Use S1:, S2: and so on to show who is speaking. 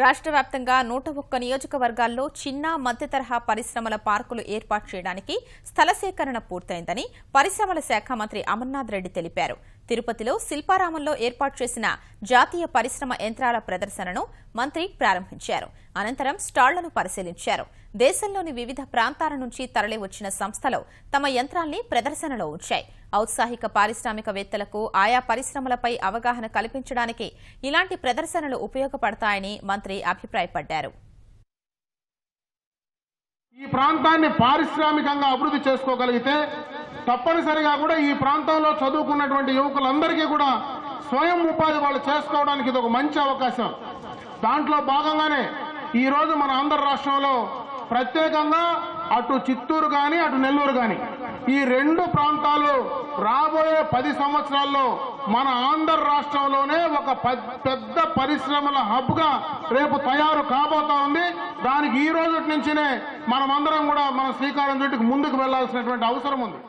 S1: రాష్ట్ర వ్యాప్తంగా 101 నియోజకవర్గాల్లో చిన్న మధ్య తరహా పరిశ్రమల పార్కులు ఏర్పాటు చేయడానికి స్థల సేకరణ పూర్తయిందని పరిశ్రమల శాఖ మంత్రి అమర్నాథ్ రెడ్డి తెలిపారు. తిరుపతిలో శిల్పారామంలో ఏర్పాటు చేసిన జాతీయ పరిశ్రమ యంత్రాల ప్రదర్శనను మంత్రి ప్రారంభించారు. అనంతరం స్టాళ్లను పరిశీలించారు. దేశంలోని వివిధ ప్రాంతాల నుంచి తరలివచ్చిన సంస్థలు తమ యంత్రాల్ని ప్రదర్శనలో ఉంచాయి. ఔత్సాహిక పారిశ్రామికవేత్తలకు ఆయా పరిశ్రమలపై అవగాహన కల్పించడానికి ఇలాంటి ప్రదర్శనలు ఉపయోగపడతాయని మంత్రి అభిప్రాయపడ్డారు.
S2: ఈ ప్రాంతాన్ని పారిశ్రామికంగా అభివృద్ధి చేసుకోగలిగితే తప్పనిసరిగా కూడా ఈ ప్రాంతంలో చదువుకున్నటువంటి యువకులందరికీ కూడా స్వయం ఉపాధి వాళ్ళు చేసుకోవడానికి ఇది ఒక మంచి అవకాశం. దాంట్లో భాగంగానే ఈ రోజు మన ఆంధ్ర రాష్ట్రంలో ప్రత్యేకంగా అటు చిత్తూరు కానీ అటు నెల్లూరు కానీ ఈ రెండు ప్రాంతాలు రాబోయే 10 సంవత్సరాల్లో మన ఆంధ్ర రాష్ట్రంలోనే ఒక పెద్ద పరిశ్రమల హబ్ గా రేపు తయారు కాబోతా ఉంది. దానికి ఈ రోజు నుంచినే మనమందరం కూడా మన శ్రీకారం చుట్టుకు ముందుకు వెళ్లాల్సినటువంటి అవసరం ఉంది.